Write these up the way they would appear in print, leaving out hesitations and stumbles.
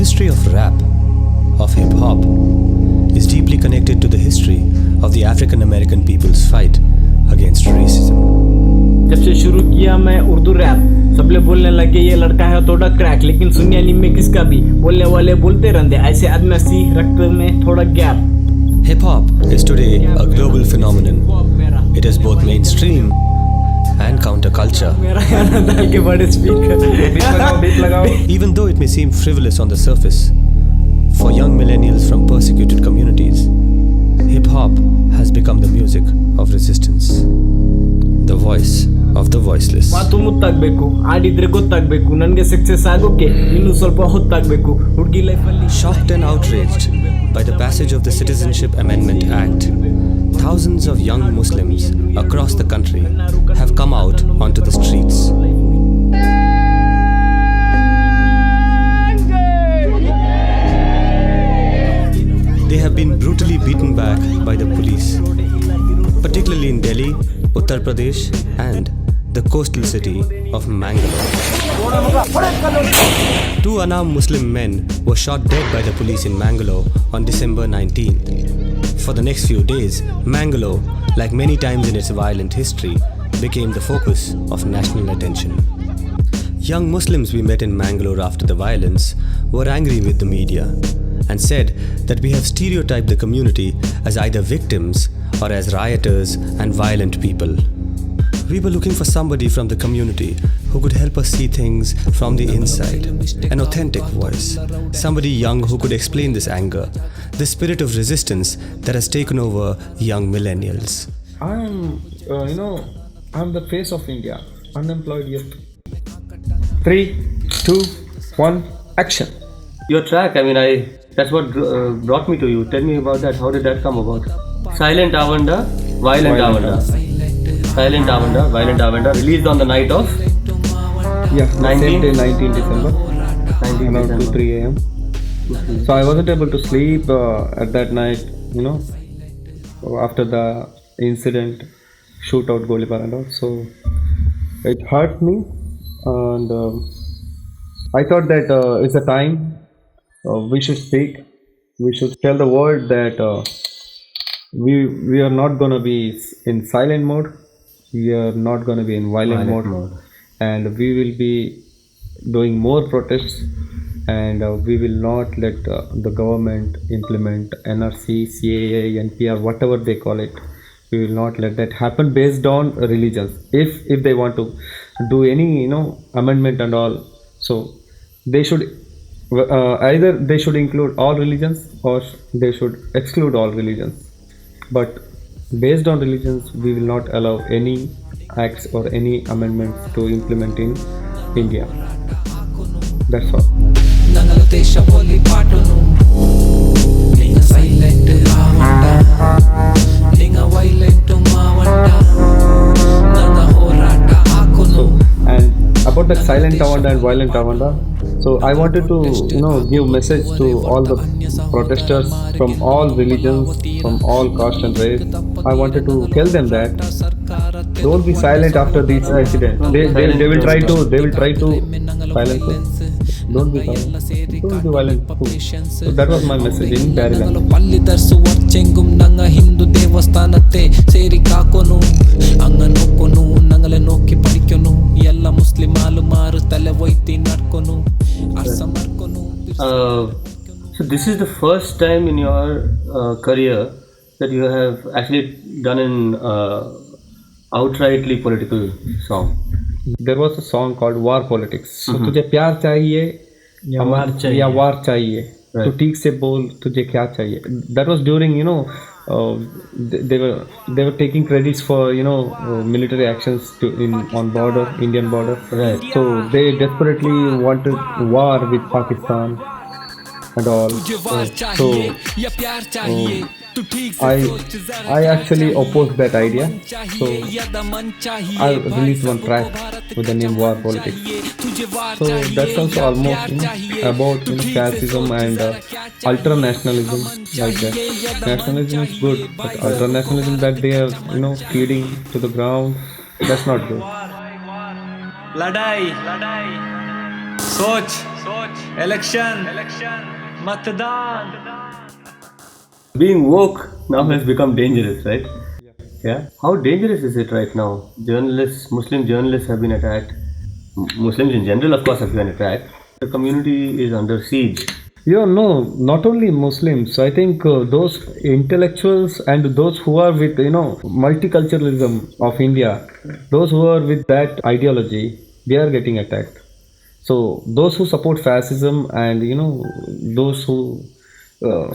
history of rap, of hip-hop, is deeply connected to the history of the African American people's fight against racism. जब से शुरू किया मैं Urdu rap, सब लोग बोलने लगे ये लड़का है थोड़ा क्रैक, लेकिन सुनिया नहीं में किसका भी, बोलने वाले बोलते रहते ऐसे आदमी सी रक्त में थोड़ा gap. Hip-hop is today a global phenomenon. It is both mainstream and counterculture. मेरा गाना डाल के बड़े speaker. Even though it may seem frivolous on the surface, for young millennials from persecuted communities, hip-hop has become the music of resistance, the voice of the voiceless. ಮಾತು ಮುತ್ತಾಗಬೇಕು, ಆಡಿದ್ರೆ ಗೊತ್ತಾಗಬೇಕು, ನನಗೆ success ಆಗೋಕೆ ಇನ್ನೂ ಸ್ವಲ್ಪ ಹೊತ್ತಾಗಬೇಕು, ಹುಡುಗಿ ಲೈಫಲ್ಲಿ. Shocked and outraged by the passage of the Citizenship Amendment Act, thousands of young Muslims across the country have come out onto the streets. They have been brutally beaten back by the police, particularly in Delhi, Uttar Pradesh, and the coastal city of Mangalore. Two unarmed Muslim men were shot dead by the police in Mangalore on December 19th. For the next few days, Mangalore, like many times in its violent history, became the focus of national attention. Young Muslims we met in Mangalore after the violence were angry with the media and said that we have stereotyped the community as either victims or as rioters and violent people. We were looking for somebody from the community who could help us see things from the inside, an authentic voice, somebody young who could explain this anger, the spirit of resistance that has taken over young millennials. I'm the face of India, unemployed youth. 3, 2, 1, action. Your track, that's what brought me to you. Tell me about that. How did that come about? Silent Avanda, Violent Avanda. Silent Avanda, Violent Avanda, released on the night of? Yeah, 19 December, 19 around December. 2-3 a.m. So I wasn't able to sleep at that night, after the incident, shootout, Golibar and all. So it hurt me, and I thought that it's a time we should speak. We should tell the world that we are not going to be in silent mode. We are not going to be in violent mode, and we will be doing more protests, and we will not let the government implement NRC, CAA, NPR, whatever they call it. We will not let that happen based on religions. If they want to do any amendment and all, so they should either they should include all religions or they should exclude all religions. But based on religions, we will not allow any acts or any amendments to implement in India. That's all. And about the silent Avanda and violent Avanda, so I wanted to give message to all the protesters from all religions, from all caste and race. I wanted to tell them that don't be silent after these incidents. They will try to silence us. Don't be silent. Don't be violent too. So that was my message in Dari language. So this is the first time in your career that you have actually done an outrightly political song. There was a song called War Politics. So तुझे प्यार चाहिए या वार चाहिए? या वार चाहिए, तो ठीक से बोल तुझे क्या चाहिए. That was during they were taking credits for military actions on border, Indian border. Right. So they desperately wanted war with Pakistan and all. So I actually opposed that idea. So I released one track with the name War Politics. So that's also almost about fascism and ultra-nationalism like that. Nationalism is good, but ultra-nationalism that they are feeding to the ground, that's not good. लड़ाई सोच election मतदान Being woke now has become dangerous, right? Yeah. How dangerous is it right now? Journalists, Muslim journalists have been attacked. Muslims in general, of course, have been attacked. The community is under siege. Yeah, no, not only Muslims. I think those intellectuals and those who are with, multiculturalism of India, those who are with that ideology, they are getting attacked. So those who support fascism and, those who...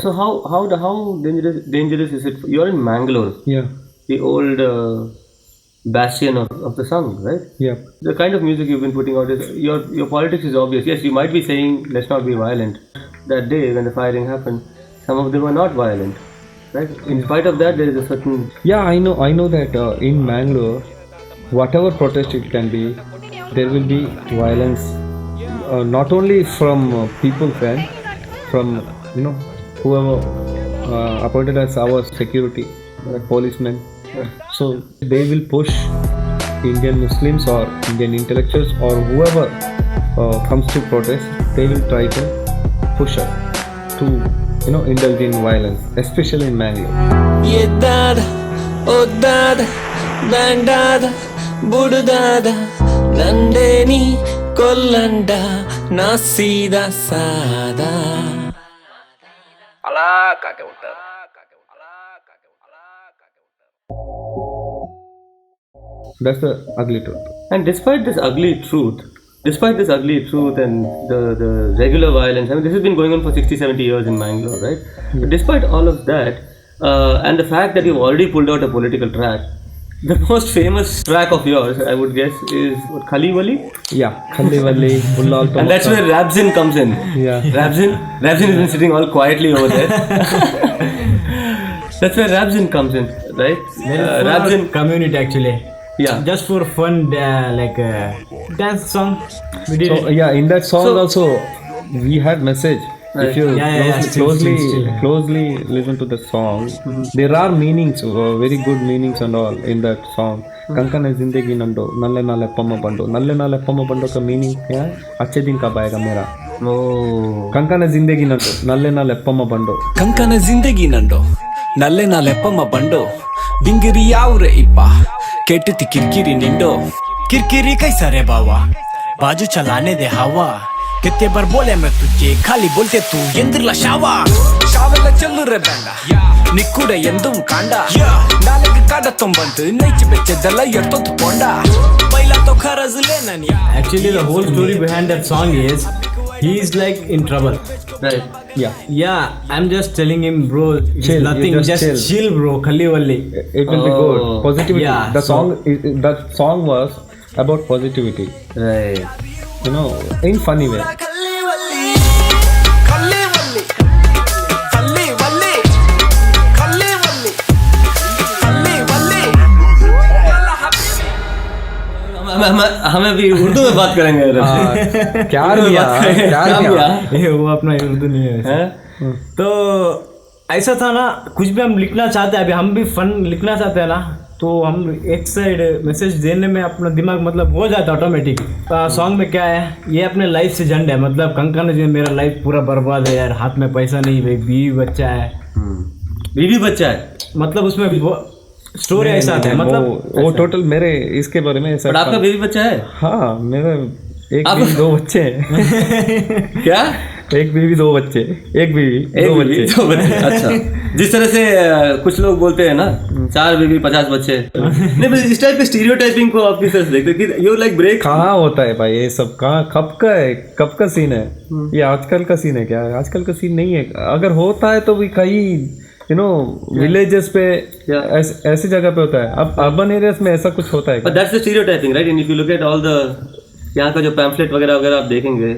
So how dangerous is it? You're in Mangalore, yeah, the old bastion of the Sangh, right? yeah. The kind of music you've been putting out is your politics is obvious. Yes, you might be saying let's not be violent. That day when the firing happened, some of them were not violent, right? In spite of that, there is a certain Yeah, I know that in Mangalore, whatever protest it can be, there will be violence, not only from people fan, from whoever appointed as our security, policemen. So they will push Indian Muslims or Indian intellectuals or whoever comes to protest. They will try to push us to indulge in violence, especially in Mangalore. ఎద్దాదా ఒద్దాదా దండాదా బుడుదాదా నందేని కొల్లండ నా సీదా సాదా అలా కాకే ఉంటారు. That's the ugly truth. And despite this ugly truth and the regular violence, I mean, this has been going on for 60-70 years in Mangalore, right? But despite all of that, and the fact that you've already pulled out a political track, the most famous track of yours, I would guess, is what, Khali Wali? Yeah, Khalli Walli, Ullal And that's where Rabzin comes in. Yeah. Rabzin has been sitting all quietly over there. That's where Rabzin comes in, right? Rabzin, community actually. yeah. Just for fun, dance song. We did So it. yeah, in that song also we had message. Right. If you Yeah, closely listen to the song, there are meanings, very good meanings and all in that song. Konkan जिंदगी नंदो नल्ले नाले पम्मा बंडो का meaning क्या है? अच्छे दिन कब आएगा मेरा? Oh. कंकन जिंदगी नंदो नल्ले नाले पम्मा बंडो. ಕಂಕನ ಜಿಂದಗಿ ನಂಡೋ ನಲ್ಲೆ ನಾಲೆಪ್ಪಮ್ಮ ಬಂಡೋ ಡಿಂಗಿರಿ ಯಾವ್ರೆ ಇಪ್ಪ ಕೆಟ್ಟತಿ ಕಿರ್ಕಿರಿ ನಿಂಡೋ ಕಿರ್ಕಿರಿ ಕೈಸರೆ ಬಾವಾ बाजू चलाने दे हवा कितने बार बोले मैं तुझे खाली बोलते तू ಎಂದಿರ್ಲ ಶಾವೆಲ್ಲ ಚೆಲ್ಲುರೆ ಬೇಡ ನಿಕ್ಕುಡೆ ಎಂದುಂ ಕಾಂಡ ನಾಲೆಗೆ ಕಾಡ ತೊಂಬಂತು ನೈಚಿ ಬೆಚ್ಚದೆಲ್ಲ ಎಷ್ಟೊತ್ತು ಕೊಂಡ ಪೈಲ ತೋ ಖರಜ್ಲೆ ನನ್ Actually, the whole story behind that song is he is like in trouble. Right. Yeah, I'm just telling him, bro, it's Chill, you nothing, just just chill, bro. Khalli Walli. it will be good. Positivity. Yeah, The that song was about positivity. Right. In funny way. ಕಲ್ಲಿ ವಲ್ಲಿ ಕಲ್ಲಿ ವಲ್ಲಿ ಕಲ್ಲಿ ವಲ್ಲಿ ಕಲ್ಲಿ ವಲ್ಲಿ ಕಲ್ಲಿ ವಲ್ಲಿ हमें भी उर्दू में बात करेंगे प्यार दिया. ये वो अपना उर्दू नहीं है. तो ऐसा था ना, कुछ भी हम लिखना चाहते हैं, अभी हम भी फन लिखना चाहते हैं ना, तो हम एक साइड मैसेज देने में अपना दिमाग मतलब हो जाता है ऑटोमेटिक. सॉन्ग में क्या है, ये अपने लाइफ से झंड है. मतलब कंकन जी मेरा लाइफ पूरा बर्बाद है यार, हाथ में पैसा नहीं, भाई बीवी बच्चा है. बीवी बच्चा है. मतलब उसमें स्टोरी ऐसा है. मतलब वो टोटल मेरे इसके बारे में ऐसा. बट आपका बीवी बच्चा है? हाँ, मेरा एक बीवी दो बच्चे हैं. क्या? एक बीवी दो बच्चे, एक बीवी दो बच्चे. अच्छा. जिस तरह से कुछ लोग बोलते हैं ना, 4 बीवी 50 बच्चे. नहीं, बस इस टाइप के स्टीरियोटाइपिंग को आप किस तरह से देखते हैं? You like break. कहाँ होता है भाई ये सब? कहाँ कब का सीन है ये? आजकल का सीन है क्या? आजकल का सीन नहीं है. अगर होता है तो भी कहीं विलेजेस पे ऐसी जगह पे होता है. अब अर्बन एरियाज में ऐसा कुछ होता है क्या? But that's the stereotyping, right? And if you look at all the यहाँ का जो पैम्फलेट वगैरह वगैरह आप देखेंगे,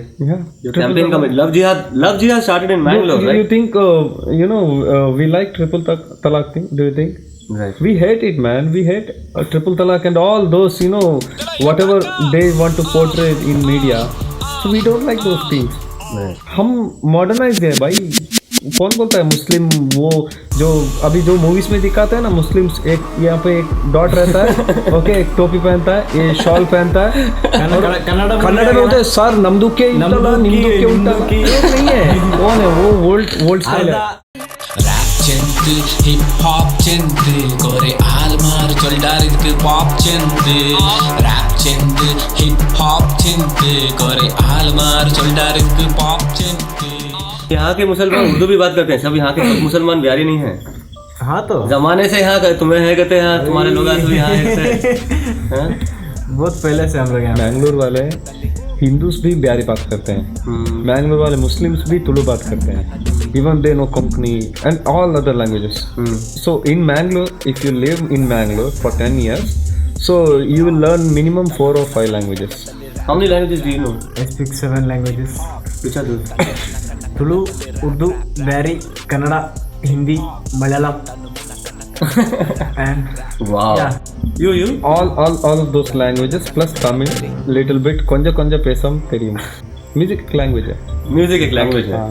जो कैंपेन का लव जिहाद started in Mangalore, right? You think we like triple talaq thing? Do you think? Right. We hate it, man. We hate triple talaq and all those, whatever they want to portray in media. So we don't like those things. Right. हम modernise हैं भाई. कौन बोलता है मुस्लिम, वो जो अभी जो मूवीज में दिखाते हैं ना, मुस्लिम्स एक यहाँ पे एक डॉट रहता है, ओके, एक टोपी पहनता है, ये शॉल पहनता है, कन्नड़ में बोलते हैं सर नमदुके निम्दुके उल्टा, नहीं है, कौन है वो, वोल्ड स्टाइल है। Rap चंद्र हिप हॉप चंद्र कोरे आलमार चोल्डार इधर पॉप चंद्र रैप चंद्र हिप हॉप चंद्र कोरे आलमार चोल्डार इधर पॉप चंद्र। यहाँ के मुसलमान उर्दू भी बात करते हैं, सब यहाँ के सब मुसलमान बिहारी नहीं है। हाँ तो जमाने से यहाँ तुम्हें है कहते हैं, तुम्हारे लोग आज भी यहाँ है। हाँ? बहुत पहले से हम लोग यहाँ मैंगलोर वाले हिंदूस भी बिहारी बात करते हैं, मैंगलोर वाले मुस्लिम्स भी तुलु बात करते हैं, even they know Konkani and all other languages. So in Mangalore, if you live in Mangalore for 10 years, so you will learn minimum 4 or 5 languages. How many languages do you know? I speak 7 languages. Which are those? Tulu, Urdu, Dari, Kannada, Hindi, Malayalam, and Wow. yeah. You? All of those languages plus Tamil, little bit, konja pesam theriyum. Music language है. Music एक language है.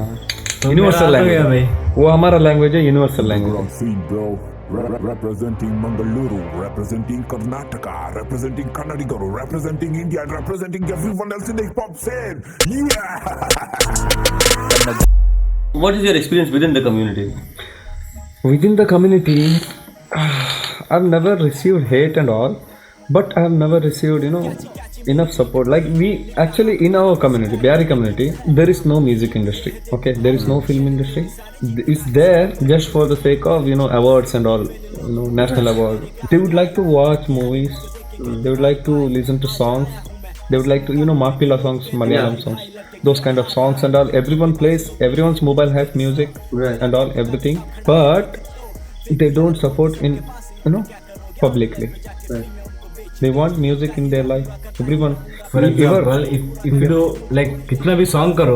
Universal मेरा आ तो गया language, वो हमारा language है, universal language. Scene, bro. Representing Mangaluru, representing Karnataka, representing Kannadigaru, representing India, and representing everyone else in the hip hop scene. Yeah. What is your experience within the community? Within the community, I've never received hate and all, but I've never received, enough support. Like we actually in our community, Bihari community, there is no music industry. Okay, there is no film industry. It's there just for the sake of awards and all, national award. They would like to watch movies. They would like to listen to songs. They would like to Mapila songs, Malayalam songs, those kind of songs and all. Everyone plays. Everyone's mobile has music and all, everything. But they don't support in publicly. Right. They want music in their life. Everyone. For example, if you do like कितना भी song करो,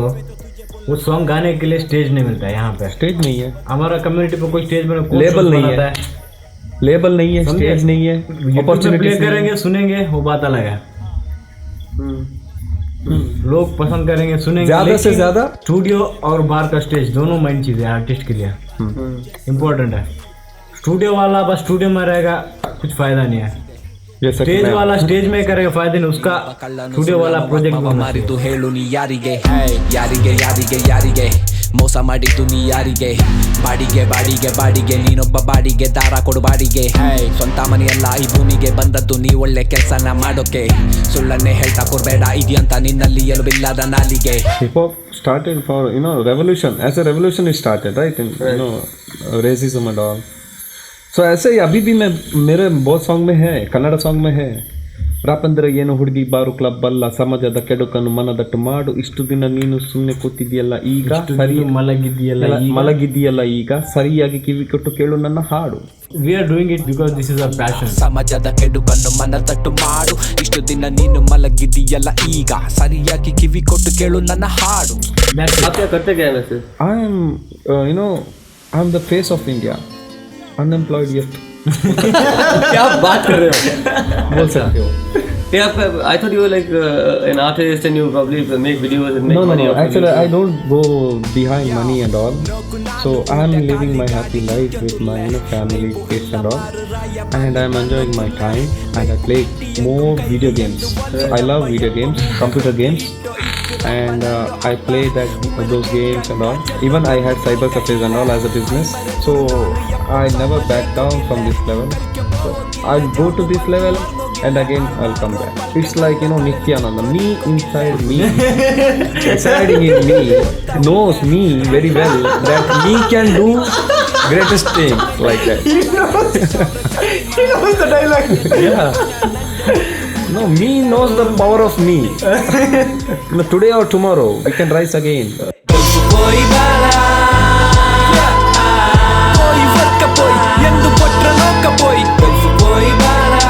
वो song गाने के लिए stage नहीं मिलता है यहाँ पे। स्टेज नहीं है हमारा कम्युनिटी पे कोई स्टेज बना, लेबल नहीं है, लेबल नहीं है, स्टेज नहीं है, अपॉर्चुनिटी प्ले करेंगे, सुनेंगे, वो बात अलग है। लोग पसंद करेंगे, सुनेंगे, ज्यादा से ज्यादा स्टूडियो और बाहर का स्टेज दोनों मेन चीज है आर्टिस्ट के लिए, इम्पोर्टेंट है। स्टूडियो वाला बस स्टूडियो में रहेगा, कुछ फायदा नहीं है। स्टेज वाला स्टेज में करेगा, फायदा नहीं उसका। स्टूडियो वाला प्रोजेक्ट ಮಾರಿತು ಹೇಳು ನೀ ಯಾರಿಗೆ ಯಾರಿಗೆ ಯಾರಿಗೆ ಯಾರಿಗೆ ಮೋಸ ಮಾಡಿತು ನೀ ಯಾರಿಗೆ ಬಾಡಿಗೆ ಬಾಡಿಗೆ ಬಾಡಿಗೆ ನೀನೊಬ್ಬ ಬಾಡಿಗೆ ದಾರ ಕೊಡು ಬಾಡಿಗೆ ಸ್ವಂತ ಮನೆಯಲ್ಲ ಈ ಭೂಮಿಗೆ ಬಂದದ್ದು ನೀ ಒಳ್ಳೆ ಕೆಲಸನ ಮಾಡೋಕೆ ಸುಳ್ಳನ್ನೇ ಹೇಳ್ತಾ ಕೊಡ್ಬೇಡ ಇದೆಯಂತ ನಿನ್ನಲ್ಲಿ ಎಲುಬಿಲ್ಲದ ನಾಲಿಗೆ hip hop started for revolution, as a revolution it started, right? In racism and all. So ऐसे ही अभी भी मेरे बहुत सॉन्ग में है, कन्नड़ सॉन्ग में है, ರಾಪಂದ್ರೆ ಏನು ಹುಡುಗಿ ಬಾರು ಕ್ಲಬ್ ಅಲ್ಲ, ಸಮಾಜದ ಕೆಡುಕನ್ನು ಮನದಟ್ಟು ಮಾಡು, ಇಷ್ಟು ದಿನ ನೀನು ಸುಮ್ಮನೆ ಕೂತಿದೆಯಲ್ಲ, ಈಗ ಸರಿ ಮಲಗಿದೆಯಲ್ಲ, ಈಗ ಸರಿಯಾಗಿ ಕಿವಿ ಕೊಟ್ಟು ಕೇಳು ನನ್ನ ಹಾಡು. We are doing it because this is our passion. ಸಮಾಜದ ಕೆಡುಕನ್ನು ಮನದಟ್ಟು ಮಾಡು, ಇಷ್ಟು ದಿನ ನೀನು ಮಲಗಿದೆಯಲ್ಲ, ಈಗ ಸರಿಯಾಗಿ ಕಿವಿ ಕೊಟ್ಟು ಕೇಳು ನನ್ನ ಹಾಡು. आप क्या करते क्या है वैसे? I am the face of India, unemployed yet. क्या बात कर रहे हो? बोल सकते हो. Yeah, I thought you were like an artist and you probably make videos and make money. No. Actually, I don't go behind money and all. So I am living my happy life with my family, kids and all, and I am enjoying my time. And I play more video games. I love video games, computer games, and I play those games and all. Even I had cyber cafes and all as a business. So I never back down from this level. So I'll go to this level and again I'll come back. It's like Nityananda, me inside me, residing in me, knows me very well that me can do greatest things like that. He knows the dialogue. Yeah. No, me knows the power of me. Today or tomorrow we can rise again. పోయి బాలా పోయి వర్క పోయి ఎందు పొట్ర నోక పోయి పోయి బాలా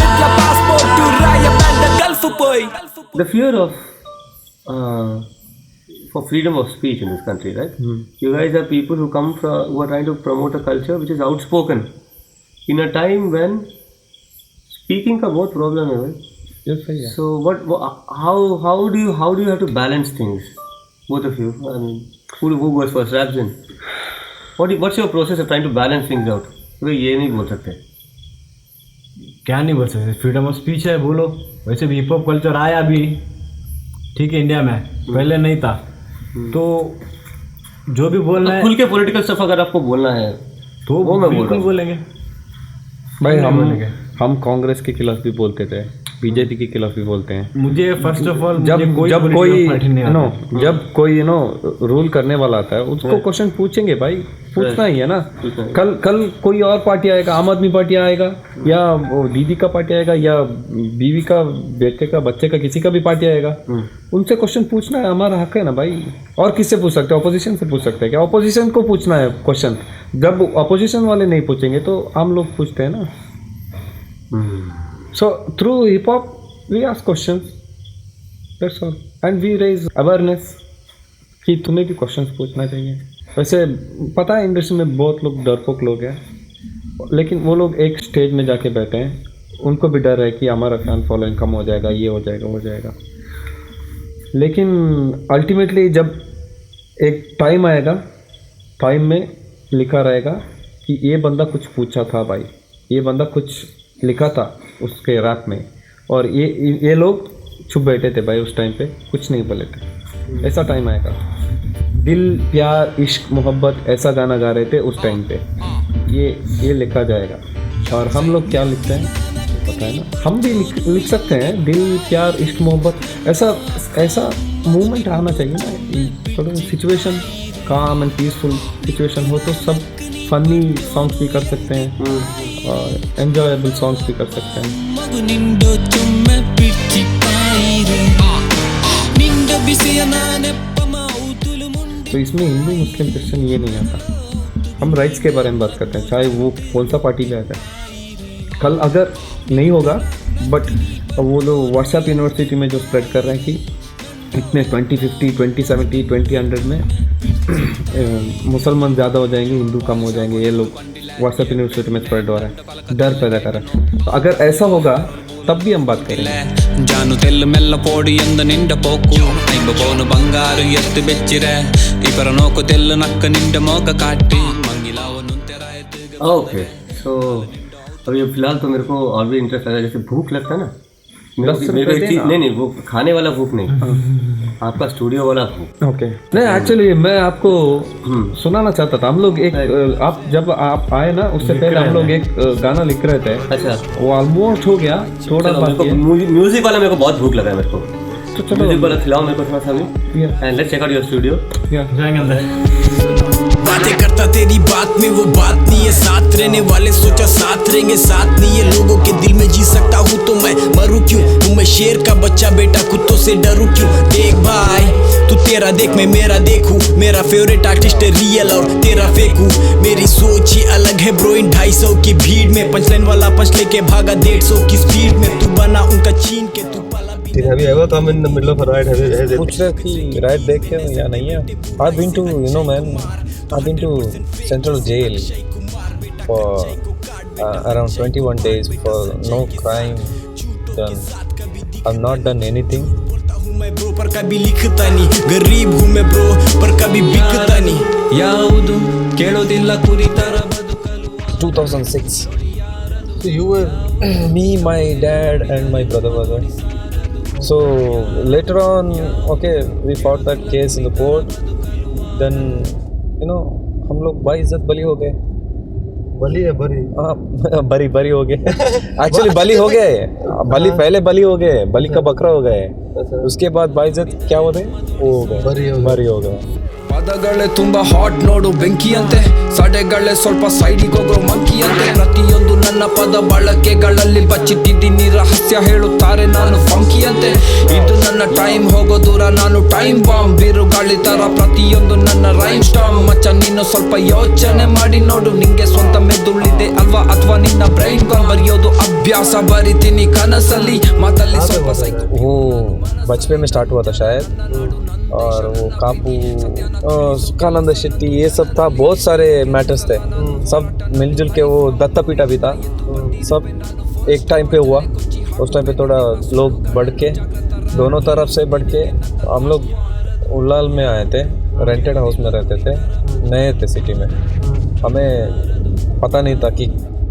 ఎట్లా passport రాయ band Gulf పోయి. The fear of for freedom of speech in this country, right? You guys are people who come from, who are trying to promote a culture which is outspoken in a time when speaking का बहुत problem है, right? Yes, sir, yeah. So how do you have to balance things both of you. I mean, who goes first? Raps in. What's your process of trying to balance things out? वे ये नहीं बोल सकते. क्या नहीं बोल सकते, freedom of speech है, बोलो. वैसे भी हिप हॉप कल्चर आया अभी, ठीक है, इंडिया में पहले नहीं था. तो जो भी बोलना है खुल के पॉलिटिकल स्टफ अगर आपको बोलना है तो वो मैं बोल रहा हूँ. बोलेंगे भाई. हम कांग्रेस के खिलाफ भी बोलते थे, बीजेपी के खिलाफ भी बोलते हैं. मुझे फर्स्ट ऑफ ऑल जब कोई रूल करने वाला आता है उसको क्वेश्चन पूछेंगे भाई, पूछना ही है ना. कल कोई और पार्टी आएगा, आम आदमी पार्टी आएगा या वो दीदी का पार्टी आएगा या बीवी का, बेटे का, बच्चे का, किसी का भी पार्टी आएगा, उनसे क्वेश्चन पूछना है, हमारा हक है ना भाई. और किससे पूछ सकते हैं? अपोजिशन से पूछ सकते हैं क्या? अपोजिशन को पूछना है क्वेश्चन. जब अपोजिशन वाले नहीं पूछेंगे तो हम लोग पूछते हैं ना. So through hip hop we ask questions, that's all, and we raise awareness कि तुम्हें भी क्वेश्चंस पूछना चाहिए. वैसे पता है इंडस्ट्री में बहुत लोग डरपोक लोग हैं, लेकिन वो लोग एक स्टेज में जाके बैठे हैं, उनको भी डर है कि हमारा फैन फॉलोइंग कम हो जाएगा, ये हो जाएगा, हो जाएगा. लेकिन अल्टीमेटली जब एक टाइम आएगा, टाइम में लिखा रहेगा कि ये बंदा कुछ पूछा था भाई, ये बंदा कुछ लिखा था उसके रैप में, और ये लोग चुप बैठे थे भाई उस टाइम पे, कुछ नहीं बोले थे. ऐसा टाइम आएगा. दिल प्यार इश्क मोहब्बत ऐसा गाना गा रहे थे उस टाइम पे, ये लिखा जाएगा. और हम लोग क्या लिखते हैं पता है ना, हम भी लिख सकते हैं दिल प्यार इश्क मोहब्बत. ऐसा मूवमेंट आना चाहिए ना. थोड़ा सिचुएशन काम एंड पीसफुल सिचुएशन हो तो सब फनी सॉन्ग्स भी कर सकते हैं और एन्जॉयबल सॉन्ग्स भी कर सकते हैं. तो इसमें हिंदू मुस्लिम क्रिश्चियन ये नहीं आता. हम राइट्स के बारे में बात करते हैं, चाहे वो कौन सा पार्टी में आ जाए. कल अगर नहीं होगा, बट वो लोग व्हाट्सएप यूनिवर्सिटी में जो स्प्रेड कर रहे हैं कि इतने 2050, 2070, 2100 में मुसलमान ज़्यादा हो जाएंगे, हिंदू कम हो जाएंगे, ये लोग व्हाट्सएप यूनिवर्सिटी में स्प्रेड हो रहा है, डर पैदा कर रहा है. तो अगर ऐसा होगा तब भी हम बात करेंगे. जानु तेल मेल्ल पोडी ಎಂದ ನಿಂಡ ಪೋಕು ಐಂಬ ಬೋನು ಬಂಗಾರು ಎತ್ತು ಬೆಚ್ಚಿರೆ ಇಪರ ನೋಕು ತೆಲ್ಲು ನಕ್ಕ ನಿಂಡ ಮೋಕ ಕಾಟಿ ಮಂಗಿಲಾವ ನುಂತೆರ ಎತ್ತು. ओके, सो अभी फिलहाल तो मेरे को और भी इंटरेस्ट आ रहा है. जैसे भूख लगता है ना, मेरे एक चीज़ नहीं, वो खाने वाला भूख नहीं, आपका स्टूडियो वाला भूख. ओके. नहीं, एक्चुअली मैं आपको सुनाना चाहता था. हम लोग एक जब आप आए ना उससे पहले हम लोग एक गाना लिख रहे थे. अच्छा, वो ऑलमोस्ट हो गया, थोड़ा बाकी है. म्यूजिक वाला मेरे को बहुत भूख लगा है. मेरे को तो चलो म्यूजिक वाला खिलाओ मेरे को थोड़ा सा भी, and let's check out your studio. जाएंगे अंदर. बातें करता तेरी बात में वो बात नहीं है, साथ रहने वाले सोचा साथ रहेंगे, साथ नहीं है लोगों के दिल में जी सकता हूँ तो मैं मरूं क्यों. हूँ मैं शेर का बच्चा बेटा, कुत्तों से डरूं क्यों. देख भाई तू तेरा देख मैं मेरा देखूं, मेरा फेवरेट आर्टिस्ट है रियल और तेरा फेकू. मेरी सोच ही अलग है ब्रो, इन 250 की भीड़ में पंचलाइन वाला पंच लेके भागा 150 की स्पीड में. तू बना उनका छीन के तू पाला. Have you ever come in the middle of a riot? पूछ रहे कि राइट देखे या नहीं है. I've been to, you know man, I've been to Central Jail for around 21 days for no crime done. I've not done anything. मैं bro पर कभी लिखता नहीं, गरीब हूँ मैं ब्रो पर कभी बिकता नहीं. याವುದು ಕೇಳೋದಿಲ್ಲ ಕುರಿತರ ಬದುಕಲು. 2006. So you were me, my dad and my brother were there. So later on, okay, we fought that case in the court. Then, you know, हम लोग बाइज्जत बली हो गए. बली है बरी. हाँ, बरी हो गए. एक्चुअली बली हो गए. बली पहले बली हो गए, बली का बकरा हो गए. उसके बाद बाइज्जत क्या होते वो हो गए, बरी हो गए. ಪದಗಳೇ ತುಂಬಾ ಹಾಟ್ ನೋಡು ಬೆಂಕಿಯಂತೆ, ಸಡೆಗಳೇ ಸ್ವಲ್ಪ ಸೈಡಿಗೆ ಹೋಗೋ ಮಂಕಿಯಂತೆ. ಪ್ರತಿಯೊಂದು ನನ್ನ ಪದ ಬಳಕೆಗಳಲ್ಲಿ ಬಚ್ಚಿಟ್ಟಿದ್ದೀನಿ ರಹಸ್ಯ, ಹೇಳುತ್ತಾರೆ ನಾನು ಫಂಕಿಯಂತೆ. ಇದು ನನ್ನ ಟೈಮ್ ಹೋಗೋ ದೂರ, ನಾನು ಟೈಮ್ ಬಾಂಬ್ ಬಿರುಗಾಳಿ ತರ ಪ್ರತಿಯೊಂದು ನನ್ನ ರೈಮ್ ಸ್ಟಾಮ್. ಮಚ್ಚ ನೀನು ಸ್ವಲ್ಪ ಯೋಚನೆ ಮಾಡಿ ನೋಡು, ನಿಂಗೆ ಸ್ವಂತ ಮೆದುಳಿದೆ ಅಲ್ವಾ ಅಥವಾ ನಿನ್ನ ಬ್ರೈನ್ ಗಾನ್. ಬರೆಯೋದು ಅಭ್ಯಾಸ, ಬರಿತೀನಿ ಕನಸಲ್ಲಿ ಮಾತಲ್ಲಿ ಸ್ವಲ್ಪ ಸೈಕೋ. वो बचपन में स्टार्ट हुआ था शायद, और वो कापू सुखानंद शेट्टी ये सब था, बहुत सारे मैटर्स थे. सब मिलजुल के वो दत्ता पीटा भी था, सब एक टाइम पे हुआ. उस टाइम पे थोड़ा लोग बढ़ के दोनों तरफ से बढ़ के हम लोग उल्लाल में आए थे, रेंटेड हाउस में रहते थे, नए थे सिटी में। हमें पता नहीं था कि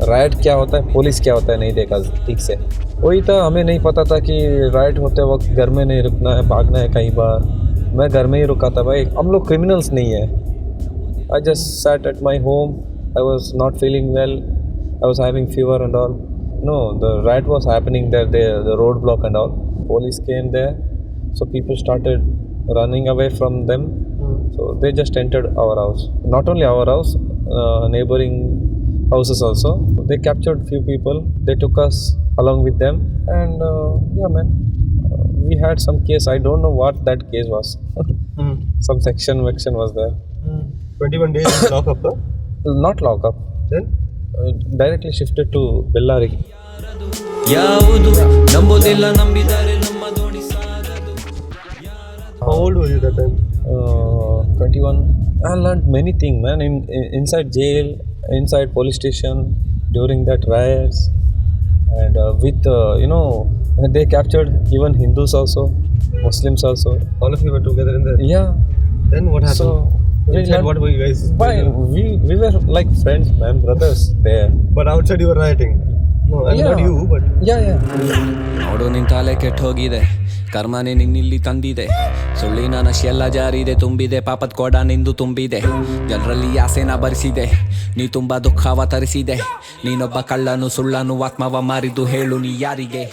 राइट क्या होता है, पुलिस क्या होता है, नहीं देखा ठीक से। वही था, हमें नहीं पता था कि राइट होते वक्त घर में नहीं रुकना है, भागना है कई बार। मैं घर में ही रुका था भाई, हम लोग क्रिमिनल्स नहीं है। I just sat at my home, I was not feeling well, I was having fever and all. No, the riot was happening there, the roadblock and all. Police came there, so people started running away from them. So they just entered our house. Not only our house, neighboring houses also. They captured few people. They took us along with them, and yeah, man, we had some case. I don't know what that case was. Some section was there. 21 days lock up, huh? Not lock up. Then? Directly shifted to Bellary. ಯಾವುದು ನಂಬೋದಿಲ್ಲ ನಂಬಿದರೆ ನಮ್ಮ ದೋಣಿ ಸಾಗದು. How old were you that time? 21. I learned many things, man. Inside jail, inside police station, during that riots, and with they captured even Hindus also, Muslims also. All of you were together in there? Yeah. Then what happened? So inside, what were you guys? we were like friends, man, brothers there. But outside you were rioting? No, I mean, not you, but... Yeah. ನೋಡು ನಿನ್ ತಲೆ ಕೆಟ್ಟ ಹೋಗಿದೆ, ಕರ್ಮನೇ ನಿನ್ನಿಲ್ಲಿ ತಂದಿದೆ, ಸುಳ್ಳಿನ ನಶೆ ಎಲ್ಲ ಜಾರಿದೆ, ತುಂಬಿದೆ ಪಾಪದ ಕೋಡ ನಿಂದು ತುಂಬಿದೆ, ಜನರಲ್ಲಿ ಆಸೆನ ಭರಿಸಿದೆ, ನೀ ತುಂಬಾ ದುಃಖವ ತರಿಸಿದೆ, ನೀನೊಬ್ಬ ಕಳ್ಳನು ಸುಳ್ಳನು ಆತ್ಮವ ಮಾರಿದು, ಹೇಳು ನೀ ಯಾರಿಗೆ?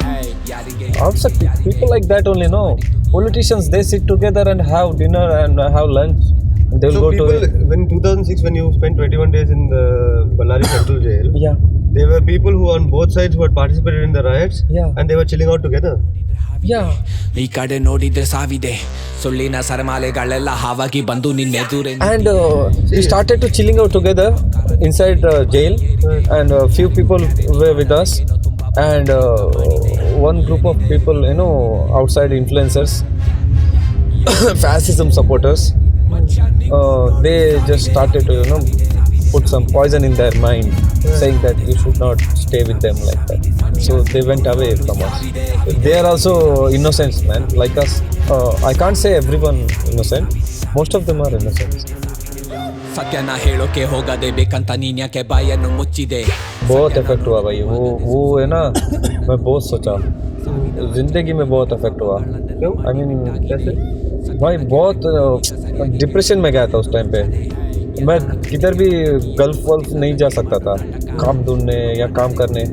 Outside people like that only, no. Politicians, they sit together and have dinner and have lunch. They'll So go people, to when 2006, when you spent 21 days in the Bellary Central Jail, yeah. there were people who on both sides who had participated in the riots, Yeah. and they were chilling out together. Yeah. ಈ ಕಡೆ ನೋಡಿದ್ರೆ ಸಾವಿದೆ, ಸುಳ್ಳಿನ ಸರಮಾಲೆಗಳೆಲ್ಲ ಹಾವಾಗಿ ಬಂದು ನಿನ್ನೆದುರೆ. And we started to chilling out together inside jail, and few people were with us, and one group of people, outside influencers, fascism supporters, they just started to put some poison in their mind, saying that you should not stay with them like that. So they went away from us. They are also innocents, man, like us. I can't say everyone innocent. Most of them are innocent. ಸತ್ಯನ ಹೇಳೋಕೆ ಹೋಗದೆ ಬೇಕಂತ ನೀನ್ ಯಾಕೆ ಬಾಯನ್ನು ಮುಚ್ಚಿದೆ? बहुत effect हुआ भाई, वो है ना, मैं बहुत सोचा, जिंदगी में बहुत इफेक्ट हुआ। आई मीन कैसे भाई, बहुत डिप्रेशन में गया था उस टाइम पे। मैं किधर भी गल्फ वल्फ नहीं जा सकता था, काम ढूंढने या काम करने।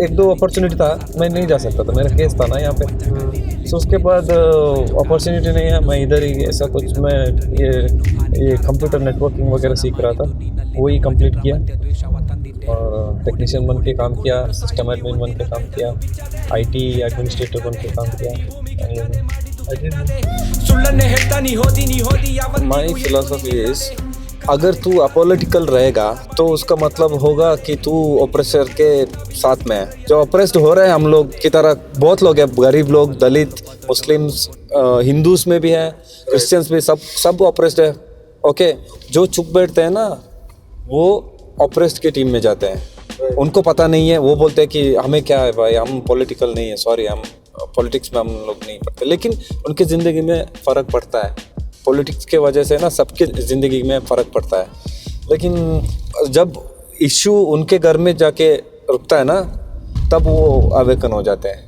एक दो अपॉर्चुनिटी था, मैं नहीं जा सकता था, मेरा केस था ना यहाँ पे। सो उसके बाद अपॉर्चुनिटी नहीं है, मैं इधर ही ऐसा कुछ, मैं ये कंप्यूटर नेटवर्किंग वगैरह सीख रहा था, वही कंप्लीट किया और टेक्नीशियन बन के काम किया, सिस्टम एडमिन बन के काम किया, IT एडमिनिस्ट्रेटर बन के काम किया। माई फिलोसफी इज, अगर तू अपोलिटिकल रहेगा तो उसका मतलब होगा कि तू ऑपरेसर के साथ में है। जो ऑपरेस्ड हो रहे हैं हम लोग की तरह बहुत लोग हैं, गरीब लोग, दलित, मुस्लिम्स, हिंदूस में भी हैं, क्रिश्चियंस भी, सब ऑपरेस्ड है। ओके, जो चुप बैठते हैं ना, वो ऑपरेस्ड की टीम में जाते हैं। उनको पता नहीं है, वो बोलते हैं कि हमें क्या है भाई, हम पॉलिटिकल नहीं है, सॉरी, हम पॉलिटिक्स में हम लोग नहीं पढ़ते। लेकिन उनकी ज़िंदगी में फ़र्क पड़ता है, पॉलिटिक्स के वजह से ना सबके ज़िंदगी में फ़र्क पड़ता है। लेकिन जब इशू उनके घर में जाके रुकता है ना, तब वो अवेकन हो जाते हैं।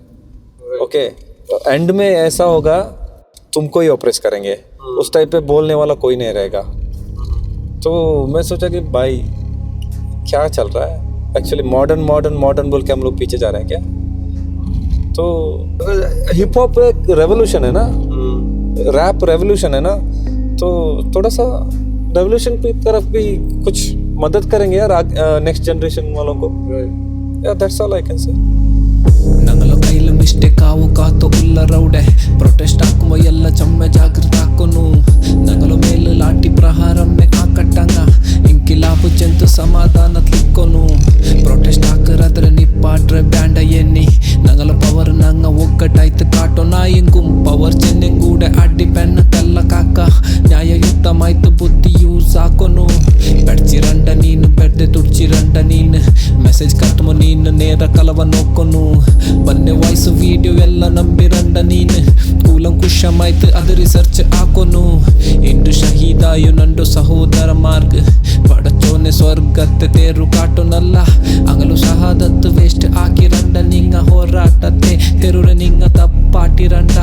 ओके, एंड में ऐसा होगा, तुमको ही ऑपरेस करेंगे, उस टाइप पे बोलने वाला कोई नहीं रहेगा। तो मैं सोचा कि भाई क्या चल रहा है, एक्चुअली मॉडर्न बोल के हम लोग पीछे जा रहे हैं क्या? तो हिप हॉप एक रेवोल्यूशन है ना, रैप रेवोल्यूशन है ना, तो थोड़ा सा रेवोल्यूशन की तरफ भी कुछ मदद करेंगे यार नेक्स्ट जनरेशन वालों को। Yeah, that's all I can say. ನಂಗಲ ಕೈಲ ಮಿಸ್ಟೇಕ್ ಆವು ಕಾತು ಉಲ್ಲ ರೌಡೆ ಪ್ರೊಟೆಸ್ಟ್ ಹಾಕುವ ಎಲ್ಲ ಚಮ್ಮೆ ಜಾಗೃತ ಹಾಕೋನು ನಂಗಲ ಮೇಲೆ ಲಾಠಿ ಪ್ರಹಾರಮ್ಮೆ ಆಕಟ್ಟಂಗ ಇಂಕಿಲಾಪು ಚೆಂತು ಸಮಾಧಾನ ತಿಕ್ಕೋನು ಪ್ರೊಟೆಸ್ಟ್ ಹಾಕರಾದ್ರೆ ನಿಪ್ಪಾಟ್ರೆ ಬ್ಯಾಂಡ ಎನ್ನಿ ನಂಗಲ ಪವರ್ ನಂಗ ಒಗ್ಗಟ್ಟಾಯ್ತು ಕಾಟೋ ನಾಯಿಂಗುಂ ಪವರ್ ಚೆನ್ನಂಗೂಡೆ ಅಡ್ಡಿ ಪೆನ್ನ ಕಲ್ಲ ಕಾಕ ನ್ಯಾಯಯುತಮಾಯ್ತು ಬುದ್ಧಿ ಯೂಸ್ ಹಾಕೋನು ಬೆಡ್ಚಿರಂಡ ನೀನು ಬೆಡ್ದೆ ತುಡ್ಚಿರಂಡ ನೀನು ಮೆಸೇಜ್ ಕಟ್ಮೋ ನೀನು ನೇರ ಕಲವ ನೋಕೋನು ಬನ್ನೆ ವಾಯ್ಸ್ ವಿಡಿಯೋ ಎಲ್ಲ ನಂಬಿರಂಡ ನೀನು ಕೂಲಂಕುಷಮಾಯ್ತು ಅದು ರಿಸರ್ಚ್ ಹಾಕೋನು കായുന്നുണ്ടു സഹോദര മാർഗ് പടച്ചോനെ സ്വർഗത്തെ തേരു കാട്ടുന്നല്ല അങ്ങലു ഷഹാദത്ത് വേസ്റ്റ് ആക്കിരണ്ട നിങ്ങ ಹೋರಾಟത്തെ ತೆರುರ ನಿಂಗ ತಪ್ಪಾಟಿರಂಡ